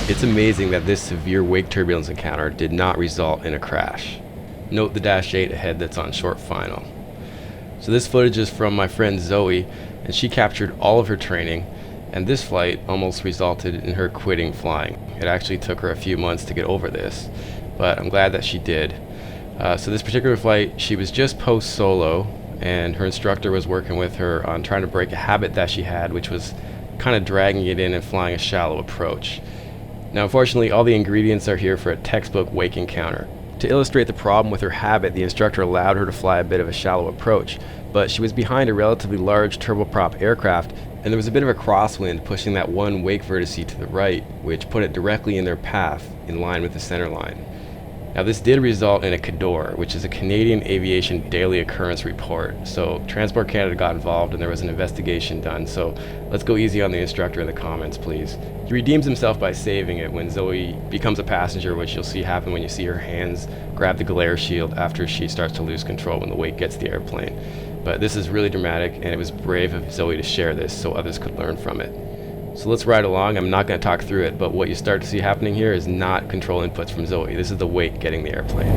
It's amazing that this severe wake turbulence encounter did not result in a crash. Note the Dash 8 ahead that's on short final. So this footage is from my friend Zoe, and she captured all of her training, and this flight almost resulted in her quitting flying. It actually took her a few months to get over this, but I'm glad that she did. So this particular flight, she was just post-solo, and her instructor was working with her on trying to break a habit that she had, which was kind of dragging it in and flying a shallow approach. Now unfortunately, all the ingredients are here for a textbook wake encounter. To illustrate the problem with her habit, the instructor allowed her to fly a bit of a shallow approach, but she was behind a relatively large turboprop aircraft, and there was a bit of a crosswind pushing that one wake vertice to the right, which put it directly in their path in line with the center line. Now this did result in a CADOR, which is a Canadian Aviation Daily Occurrence Report. So Transport Canada got involved and there was an investigation done. So let's go easy on the instructor in the comments, please. He redeems himself by saving it when Zoe becomes a passenger, which you'll see happen when you see her hands grab the glare shield after she starts to lose control when the wake gets the airplane. But this is really dramatic, and it was brave of Zoe to share this so others could learn from it. So let's ride along. I'm not going to talk through it, but what you start to see happening here is not control inputs from Zoe. This is the wake getting the airplane.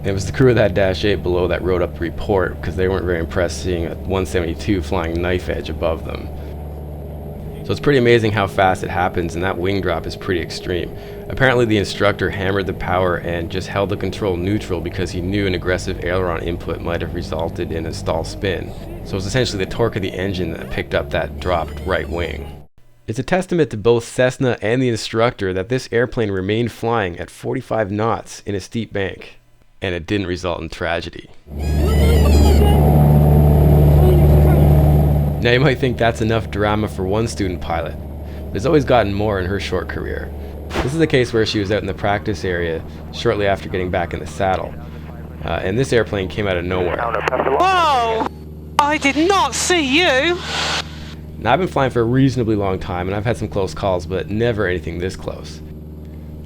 It was the crew of that Dash 8 below that wrote up the report because they weren't very impressed seeing a 172 flying knife edge above them. So it's pretty amazing how fast it happens, and that wing drop is pretty extreme. Apparently the instructor hammered the power and just held the control neutral because he knew an aggressive aileron input might have resulted in a stall spin. So it was essentially the torque of the engine that picked up that dropped right wing. It's a testament to both Cessna and the instructor that this airplane remained flying at 45 knots in a steep bank, and it didn't result in tragedy. Now you might think that's enough drama for one student pilot, but it's always gotten more in her short career. This is a case where she was out in the practice area shortly after getting back in the saddle, and this airplane came out of nowhere. Whoa! I did not see you! Now I've been flying for a reasonably long time, and I've had some close calls, but never anything this close.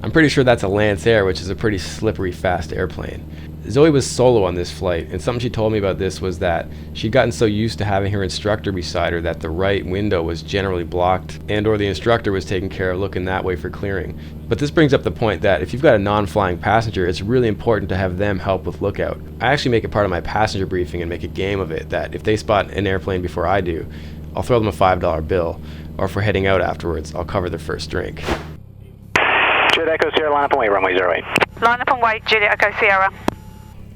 I'm pretty sure that's a Lance Air, which is a pretty slippery, fast airplane. Zoe was solo on this flight, and something she told me about this was that she'd gotten so used to having her instructor beside her that the right window was generally blocked, and or the instructor was taking care of looking that way for clearing. But this brings up the point that if you've got a non-flying passenger, it's really important to have them help with lookout. I actually make it part of my passenger briefing and make a game of it that if they spot an airplane before I do, I'll throw them a $5 bill, or if we're heading out afterwards, I'll cover their first drink. Juliet Echo Sierra, line up and wait, runway 08. Line up and wait, Juliet Echo Sierra.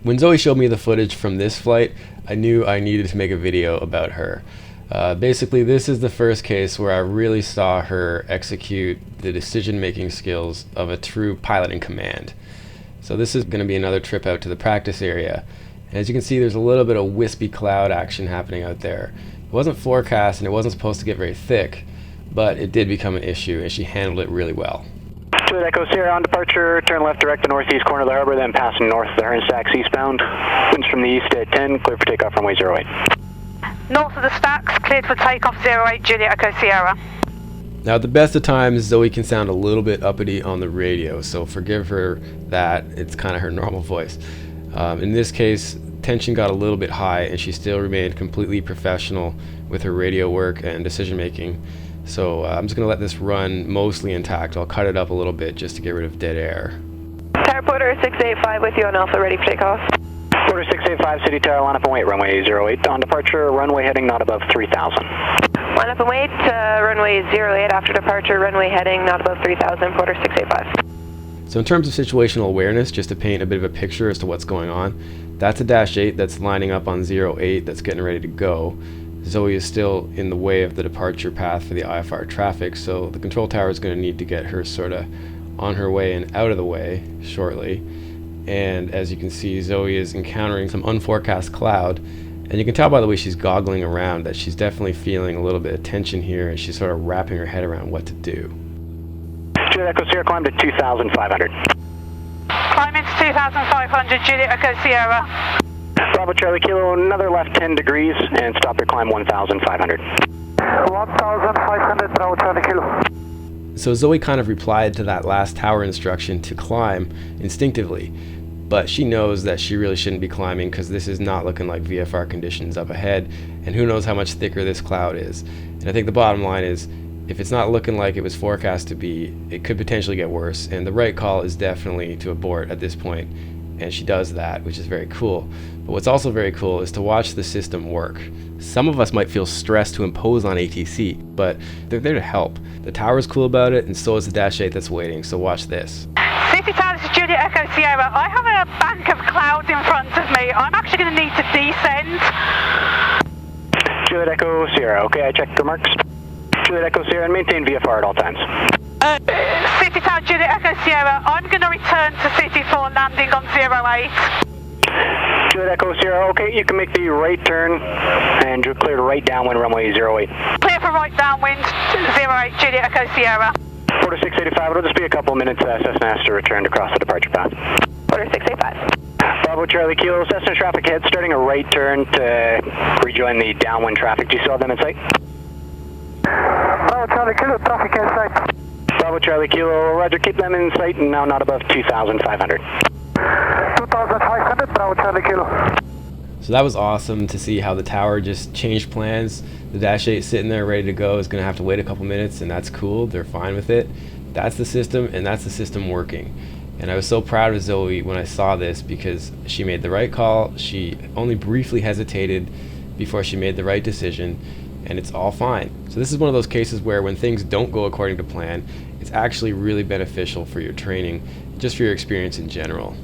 When Zoe showed me the footage from this flight, I knew I needed to make a video about her. Basically, this is the first case where I really saw her execute the decision-making skills of a true pilot in command. So this is going to be another trip out to the practice area. And as you can see, there's a little bit of wispy cloud action happening out there. It wasn't forecast and it wasn't supposed to get very thick, but it did become an issue, and she handled it really well. Juliet Echo Sierra on departure, turn left direct the northeast corner of the harbor, then passing north of the Hearn Stacks eastbound. Winds from the east at 10, clear for takeoff runway 08. North of the stacks, cleared for takeoff 08, Juliet Echo Sierra. Now at the best of times, Zoe can sound a little bit uppity on the radio, so forgive her that. It's kind of her normal voice. In this case, tension got a little bit high, and she still remained completely professional with her radio work and decision making. So I'm just going to let this run mostly intact. I'll cut it up a little bit just to get rid of dead air. Tower Porter 685 with you on Alpha, ready for takeoff. Porter 685, City Tower, line up and wait, runway 08. On departure, runway heading not above 3000. Line up and wait, runway 08 after departure, runway heading not above 3000, Porter 685. So in terms of situational awareness, just to paint a bit of a picture as to what's going on, that's a Dash 8 that's lining up on 08 that's getting ready to go. Zoe is still in the way of the departure path for the IFR traffic, so the control tower is going to need to get her sort of on her way and out of the way shortly. And as you can see, Zoe is encountering some unforecast cloud, and you can tell by the way she's goggling around that she's definitely feeling a little bit of tension here, and she's sort of wrapping her head around what to do. Juliet Echo Sierra, climb to 2500. Climb into 2500, Juliet Echo Sierra. Bravo Charlie Kilo, another left 10 degrees, and stop your climb 1500. 1500, Bravo Charlie Kilo. So Zoe kind of replied to that last tower instruction to climb instinctively, but she knows that she really shouldn't be climbing because this is not looking like VFR conditions up ahead, and who knows how much thicker this cloud is. And I think the bottom line is, if it's not looking like it was forecast to be, it could potentially get worse, and the right call is definitely to abort at this point, and she does that, which is very cool. But what's also very cool is to watch the system work. Some of us might feel stressed to impose on ATC, but they're there to help. The tower's cool about it, and so is the Dash 8 that's waiting, so watch this. City Tower, this is Juliet Echo Sierra. I have a bank of clouds in front of me. I'm actually going to need to descend. Juliet Echo Sierra, okay, I checked the marks. Juliet Echo Sierra, and maintain VFR at all times. City Tower, Juliet Echo Sierra. I'm going to return to City for landing on 08. Juliet Echo Sierra, okay, you can make the right turn and clear to right downwind runway 08. Clear for right downwind 08, Juliet Echo Sierra. 4685, it'll just be a couple minutes. Cessna has to return to cross the departure path. 4685. Bravo Charlie Kilo, Cessna traffic ahead, starting a right turn to rejoin the downwind traffic. Do you still have them in sight? Bravo Charlie Kilo, traffic in sight. Bravo Charlie Kilo, roger, keep them in sight and now not above 2,500. 2,500, Bravo Charlie Kilo. So that was awesome to see how the tower just changed plans. The Dash 8 sitting there ready to go is going to have to wait a couple minutes, and that's cool. They're fine with it. That's the system, and that's the system working. And I was so proud of Zoe when I saw this because she made the right call. She only briefly hesitated before she made the right decision, and it's all fine. So this is one of those cases where when things don't go according to plan, it's actually really beneficial for your training, just for your experience in general.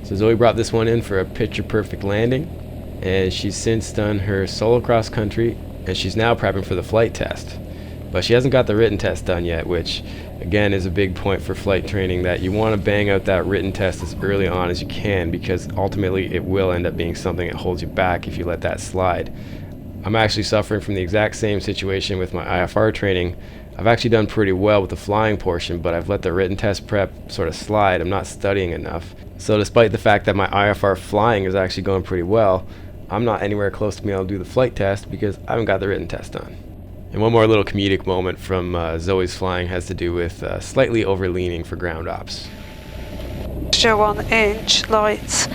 So Zoe brought this one in for a picture-perfect landing, and she's since done her solo cross country, and she's now prepping for the flight test. But she hasn't got the written test done yet, which again is a big point for flight training, that you want to bang out that written test as early on as you can, because ultimately it will end up being something that holds you back if you let that slide. I'm actually suffering from the exact same situation with my IFR training. I've actually done pretty well with the flying portion, but I've let the written test prep sort of slide. I'm not studying enough. So despite the fact that my IFR flying is actually going pretty well, I'm not anywhere close to being able to do the flight test because I haven't got the written test done. And one more little comedic moment from Zoe's flying has to do with slightly overleaning for ground ops. 1 inch lights.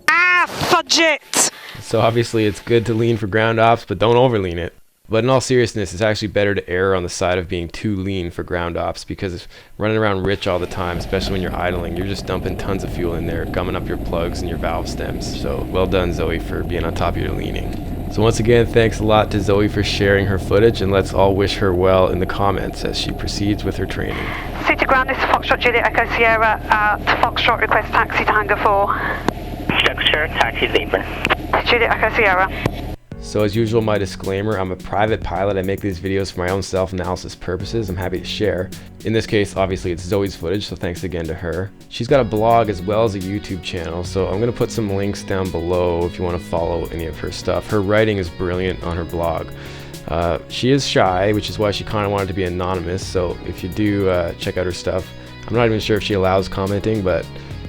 Ah, fudge it! So obviously it's good to lean for ground ops, but don't overlean it. But in all seriousness, it's actually better to err on the side of being too lean for ground ops, because running around rich all the time, especially when you're idling, you're just dumping tons of fuel in there, gumming up your plugs and your valve stems. So well done, Zoe, for being on top of your leaning. So once again, thanks a lot to Zoe for sharing her footage, and let's all wish her well in the comments as she proceeds with her training. City ground, this is Foxtrot Juliet Echo Sierra at Foxtrot, request taxi to Hangar 4. Structure, taxi's apron. Juliet Echo Sierra. So as usual, my disclaimer, I'm a private pilot. I make these videos for my own self-analysis purposes. I'm happy to share. In this case, obviously it's Zoe's footage, so thanks again to her. She's got a blog as well as a YouTube channel, so I'm going to put some links down below if you want to follow any of her stuff. Her writing is brilliant on her blog. She is shy, which is why she kind of wanted to be anonymous, so if you do check out her stuff, I'm not even sure if she allows commenting, but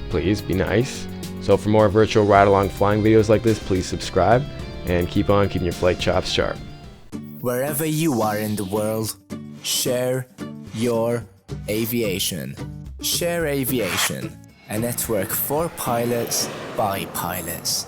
please be nice. So for more virtual ride-along flying videos like this, please subscribe. And keep on keeping your flight chops sharp. Wherever you are in the world, share your aviation. Share Aviation, a network for pilots by pilots.